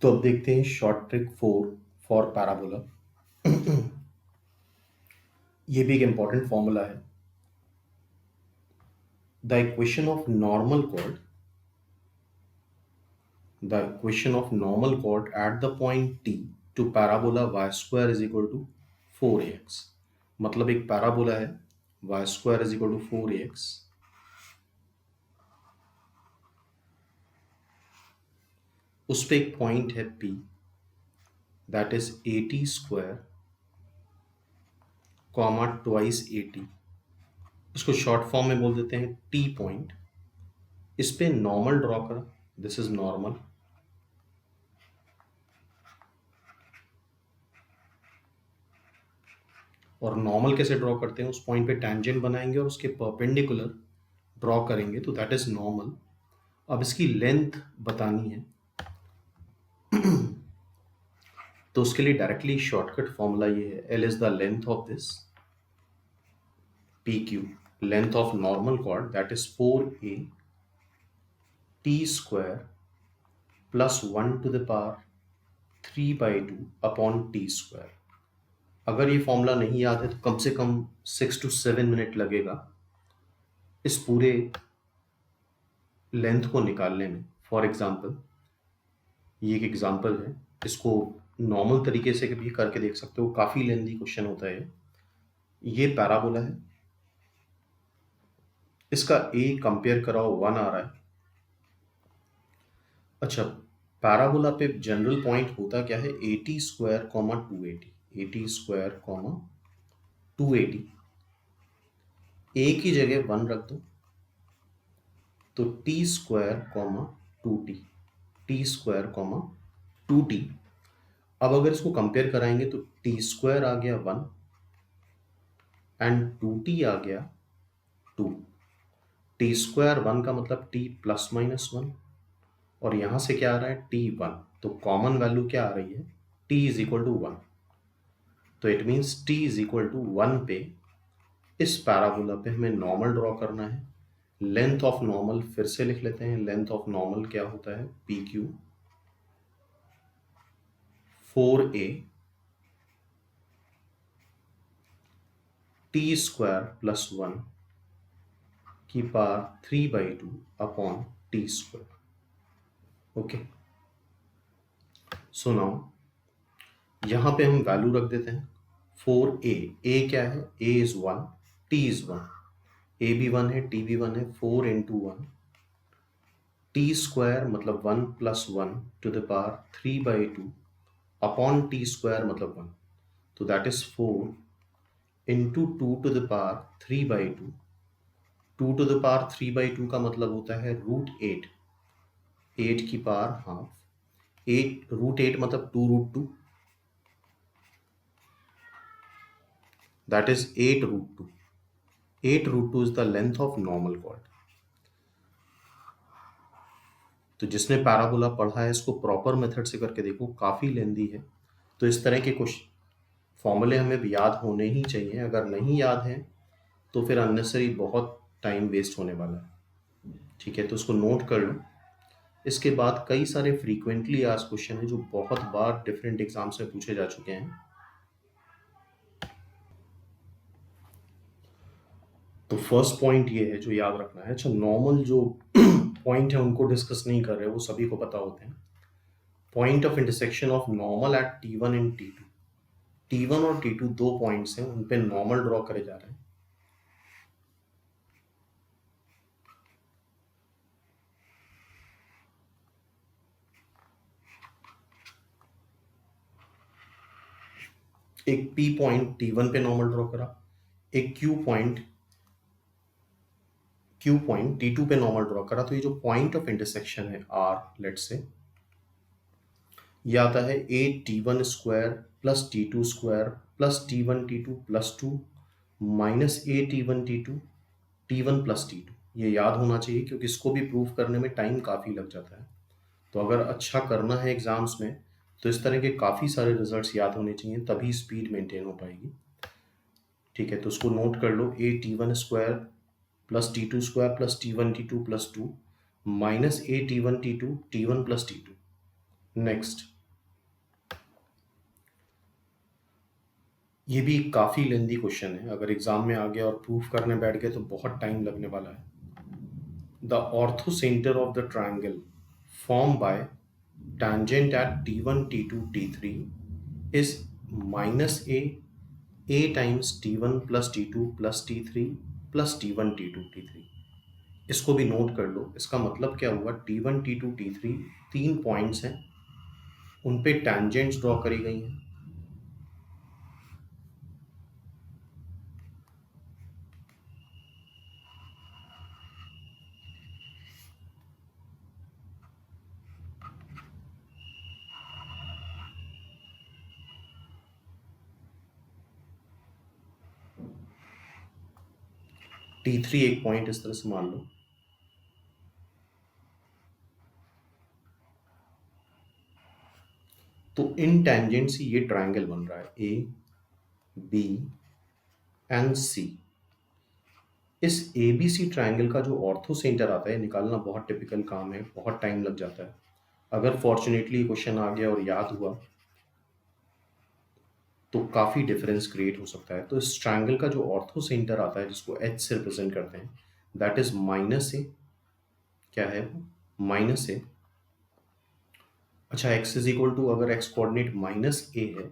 तो अब देखते हैं शॉर्ट ट्रिक 4 फॉर पैराबोला। ये भी एक इंपॉर्टेंट फॉर्मूला है। The equation of normal chord at the point t to parabola y square is equal to 4ax। मतलब एक पैराबोला है, y square is equal to 4ax। उस पे एक पॉइंट है p, that is 80 square comma twice 80। इसको short form में बोल देते हैं t पॉइंट। इस पे नॉर्मल ड्रॉ करा, दिस इज नॉर्मल। और नॉर्मल कैसे ड्रॉ करते हैं, उस पॉइंट पे टेंजेंट बनाएंगे और उसके परपेंडिकुलर ड्रॉ करेंगे, तो दैट इज नॉर्मल। अब इसकी लेंथ बतानी है तो उसके लिए डायरेक्टली शॉर्टकट फॉर्मूला ये है, L is the length of this P Q, length of normal chord, that is 4a T square plus 1 to the power 3/2 upon T square. अगर ये फॉर्मूला नहीं याद है तो कम से कम 6 to 7 मिनट लगेगा इस पूरे लेंथ को निकालने में। फॉर एग्जाम्पल, ये एक एग्जाम्पल है, इसको नॉर्मल तरीके से भी करके देख सकते हो, काफ़ी लेंथी क्वेश्चन होता है। ये पैराबोला है, इसका ए कंपेयर कराओ 1 आ रहा है। अच्छा, पैराबोला पे जनरल पॉइंट होता क्या है, 80 स्क्वायर कॉमा 280, 80 स्क्वायर कॉमा 280। ए की जगह 1 रख दो तो T square comma 2t, T square comma 2t। अब अगर इसको कंपेयर कराएंगे तो टी स्क्वायर आ गया 1 एंड 2t आ गया 2। टी स्क्वायर 1 का मतलब t प्लस माइनस 1, और यहां से क्या आ रहा है t1, तो कॉमन वैल्यू क्या आ रही है, t इज इक्वल टू 1। तो it means t is equal to 1 पे इस पैराबोला पे हमें नॉर्मल ड्रॉ करना है। लेंथ ऑफ नॉर्मल फिर से लिख लेते हैं, लेंथ ऑफ नॉर्मल क्या होता है, P Q 4a T square plus 1 की power 3/2 upon T square. Okay, so now यहां पे हम वैल्यू रख देते हैं 4a। a क्या है, a is 1, t is 1, a भी 1 है, t भी 1 है। 4 इंटू 1, टी स्क्वायर मतलब 1 plus 1 to the power 3/2 upon T square मतलब 1, तो that is 4 into 2 to the power 3/2। 2 to the power 3/2 का मतलब होता है √8, 8 की पावर हाफ, 8 √8 मतलब 2√2, that is 8√2। 8√2 is the length of normal cord. तो जिसने पैराबोला पढ़ा है इसको प्रॉपर मेथड से करके देखो, काफ़ी लेंदी है। तो इस तरह के कुछ फॉर्मूले हमें भी याद होने ही चाहिए। अगर नहीं याद है तो फिर अननेसरी बहुत टाइम वेस्ट होने वाला है। ठीक है, तो उसको नोट कर लो। इसके बाद कई सारे फ्रीक्वेंटली आस्क्ड क्वेश्चन है जो बहुत बार डिफरेंट एग्जाम्स में पूछे जा चुके हैं। तो फर्स्ट पॉइंट ये है जो याद रखना है। अच्छा, नॉर्मल जो पॉइंट है उनको डिस्कस नहीं कर रहे, वो सभी को पता होते हैं। Point of intersection of normal at T1 and T2। T1 और T2 दो पॉइंट्स हैं, उन पे नॉर्मल ड्रॉ करे जा रहे हैं। एक P पॉइंट T1 पे नॉर्मल ड्रॉ करा, एक Q पॉइंट T2 पे नॉर्मल ड्रॉ करा। तो ये जो पॉइंट ऑफ इंटरसेक्शन है R, लेट्स से ये आता है 8t1 square plus t2 square plus t1 t2 plus 2 minus 8t1 t2 t1 plus t2। ये याद होना चाहिए क्योंकि इसको भी प्रूव करने में टाइम काफ़ी लग जाता है। तो अगर अच्छा करना है एग्जाम्स में तो इस तरह के काफ़ी सारे रिजल्ट्स याद होने चाहिए, तभी स्पीड मेंटेन हो पाएगी। ठीक है, तो उसको नोट कर लो,8t1 square plus t2 square plus t1 t2 plus 2 minus 8t1 t2 t1 plus t2। Next ये भी काफ़ी लेंदी क्वेश्चन है, अगर एग्जाम में आ गया और प्रूफ करने बैठ गए तो बहुत टाइम लगने वाला है। The orthocentre of the triangle form by tangent at t1 t2 t3 is minus a times t1 plus t2 plus t3 plus t1 t2 t3। इसको भी नोट कर लो, इसका मतलब क्या हुआ, t1 t2 t3 तीन पॉइंट्स हैं, उन पे टैंजेंट्स ड्रॉ करी गई हैं। t3 एक पॉइंट इस तरह से मान लो, तो इन टैंजेंट से ये ट्राइंगल बन रहा है ए बी एंड सी। इस ए बी सी ट्राइंगल का जो ऑर्थो सेंटर आता है निकालना बहुत टिपिकल काम है, बहुत टाइम लग जाता है। अगर फॉर्चुनेटली क्वेश्चन आ गया और याद हुआ तो काफ़ी डिफरेंस क्रिएट हो सकता है। तो इस ट्रायंगल का जो ऑर्थो सेंटर आता है जिसको एच से रिप्रेजेंट करते हैं, दैट इज माइनस ए, क्या है माइनस ए। अच्छा, एक्स इज इक्वल टू, अगर एक्स कोऑर्डिनेट माइनस ए है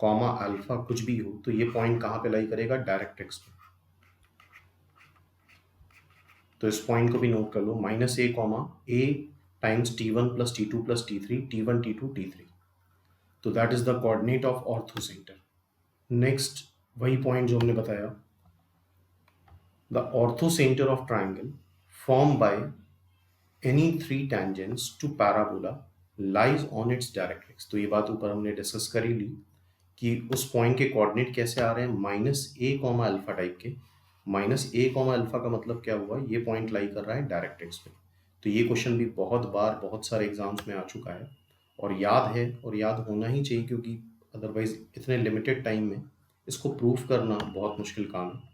कॉमा अल्फा कुछ भी हो, तो ये पॉइंट कहाँ पे लाई करेगा, डायरेक्ट एक्स पे। तो इस पॉइंट को भी नोट कर लो, minus a comma a times t one plus t two plus t three, t one t two t three. तो that is the coordinate of orthocentre. नेक्स्ट वही पॉइंट जो हमने बताया, the orthocentre of triangle form by any three tangents to parabola lies on its directrix। तो ये बात ऊपर हमने डिस्कस कर ही ली कि उस पॉइंट के कोऑर्डिनेट कैसे आ रहे हैं, minus a comma alpha type के। माइनस ए कॉमा अल्फा का मतलब क्या हुआ, ये पॉइंट लाई कर रहा है डायरेक्ट्रिक्स पे। तो ये क्वेश्चन भी बहुत बार बहुत सारे एग्जाम्स में आ चुका है और याद है, और याद होना ही चाहिए, क्योंकि अदरवाइज इतने लिमिटेड टाइम में इसको प्रूफ करना बहुत मुश्किल काम है।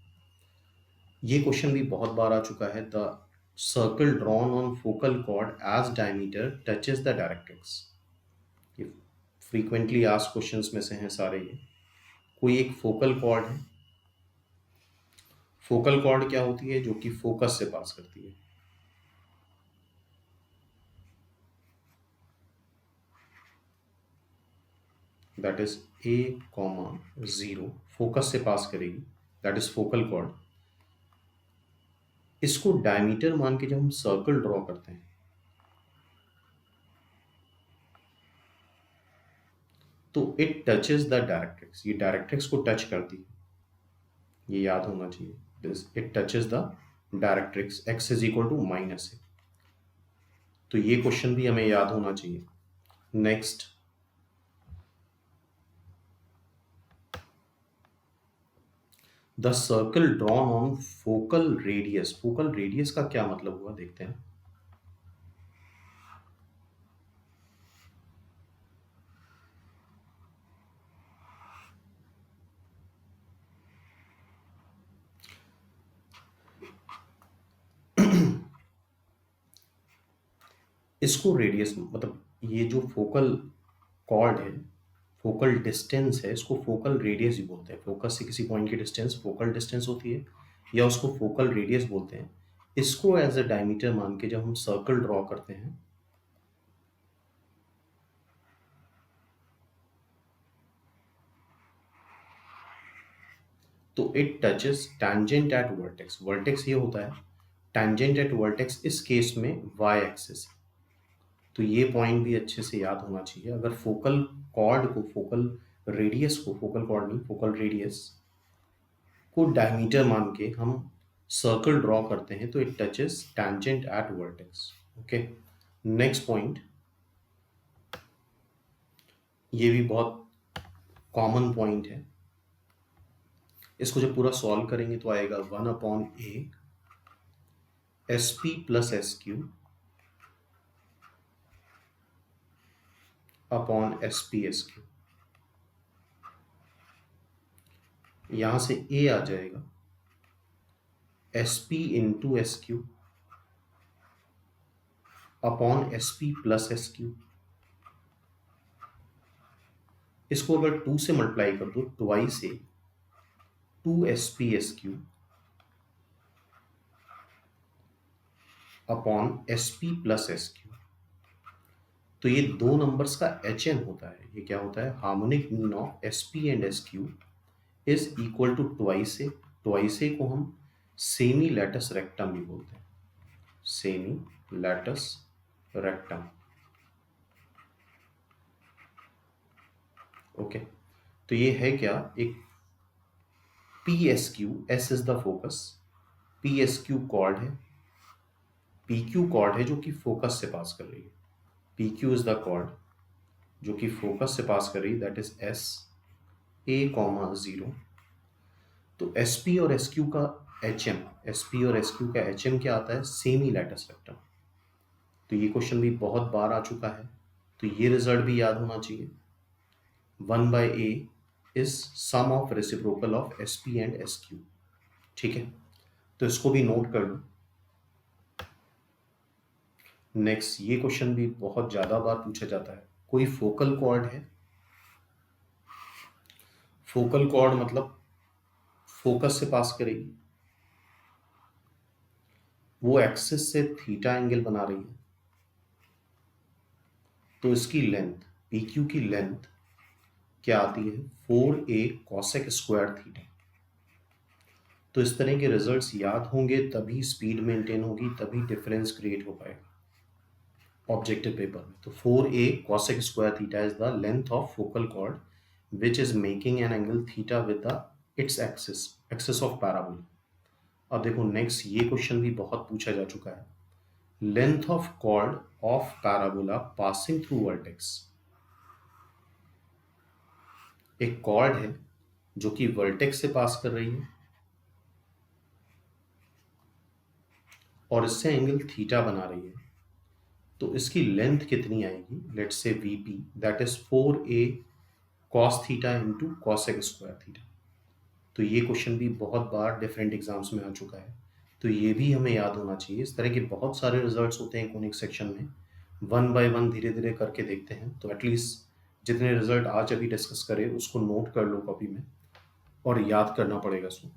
ये क्वेश्चन भी बहुत बार आ चुका है, the circle drawn on focal chord as diameter touches the directrix. ये फ्रीक्वेंटली आस्क्ड क्वेश्चंस में से हैं सारे ये। कोई एक फोकल कॉर्ड है, फोकल कॉर्ड क्या होती है, जो कि फोकस से पास करती है। That is a comma zero, focus से पास करेगी, दैट इज फोकल कॉर्ड। इसको डायमीटर मान के जब हम सर्कल ड्रॉ करते हैं तो इट टचेस द डायरेक्ट्रिक्स, ये डायरेक्ट्रिक्स को टच करती है, ये याद होना चाहिए। It touches the directrix, x is equal to minus a. तो ये क्वेश्चन भी हमें याद होना चाहिए। Next, the circle drawn on focal radius. Focal radius का क्या मतलब हुआ, देखते हैं। इसको रेडियस मतलब, ये जो फोकल कॉर्ड है, फोकल डिस्टेंस है, इसको फोकल रेडियस ही बोलते हैं। फोकस से किसी पॉइंट की डिस्टेंस फोकल डिस्टेंस होती है, या उसको फोकल रेडियस बोलते हैं। इसको एज अ डायमीटर मान के जब हम सर्कल ड्रॉ करते हैं तो it touches tangent eight vertex. Vertex ये होता है, टैंजेंट एट वर्टेक्स इस केस में वाई एक्सिस। तो ये पॉइंट भी अच्छे से याद होना चाहिए। अगर फोकल कॉर्ड को, फोकल रेडियस को, फोकल कॉर्ड नहीं फोकल रेडियस को डायमीटर मान के हम सर्कल ड्रॉ करते हैं तो it touches tangent eight vertex. Okay, next point, ये भी बहुत कॉमन पॉइंट है। इसको जब पूरा सॉल्व करेंगे तो आएगा 1/a S P plus S Q upon S P S Q. यहां से a आ जाएगा S P into S Q upon S P plus S Q. इसको अगर 2 से मल्टीप्लाई कर दो, ट्वाइस ए 2sp(sq) upon sp plus sq। तो ये दो नंबर्स का HN होता है। ये क्या होता है? Harmonic mean of sp and sq is equal to twice a. Twice a को हम सेमी लैटस रेक्टम भी बोलते हैं, सेमी लैटस रेक्टम। ओके, तो ये है क्या? एक PSQ, S is the focus, PSQ chord है, PQ कॉर्ड है जो कि फोकस से पास कर रही है। PQ इज द कॉर्ड जो कि फोकस से पास कर रही है, दैट इज S A, 0। तो SP और SQ का HM, SP और SQ का HM क्या आता है? Semi latus rectum. तो ये क्वेश्चन भी बहुत बार आ चुका है, तो ये रिजल्ट भी याद होना चाहिए। 1/A is sum of reciprocal of SP and SQ। ठीक है, तो इसको भी नोट कर लो। नेक्स्ट, ये क्वेश्चन भी बहुत ज्यादा बार पूछा जाता है। कोई फोकल कॉर्ड है, फोकल कॉर्ड मतलब फोकस से पास करेगी, वो एक्सिस से थीटा एंगल बना रही है, तो इसकी लेंथ, PQ की लेंथ क्या आती है? 4a cosec square theta. तो इस तरह के रिजल्ट्स याद होंगे तभी स्पीड मेंटेन होगी, तभी डिफरेंस क्रिएट हो पाएगा ऑब्जेक्टिव पेपर में। तो 4a cosec square theta is the length of focal cord which is making an angle theta with the its axis of parabola। अब देखो नेक्स्ट, ये क्वेश्चन भी बहुत पूछा जा चुका है। Length of chord of parabola passing through vertex. एक कॉर्ड है जो कि वर्टेक्स से पास कर रही है और इससे एंगल थीटा बना रही है, तो इसकी लेंथ कितनी आएगी? Let's say VP, that is 4a cos theta into cosec square theta. तो ये क्वेश्चन भी बहुत बार डिफरेंट एग्जाम्स में आ चुका है, तो ये भी हमें याद होना चाहिए। इस तरह के बहुत सारे रिजल्ट्स होते हैं कोनिक सेक्शन में, 1 बाय 1 धीरे धीरे करके देखते हैं। तो एटलीस्ट जितने रिजल्ट आज अभी डिस्कस करें उसको नोट कर लो कॉपी में और याद करना पड़ेगा उसको।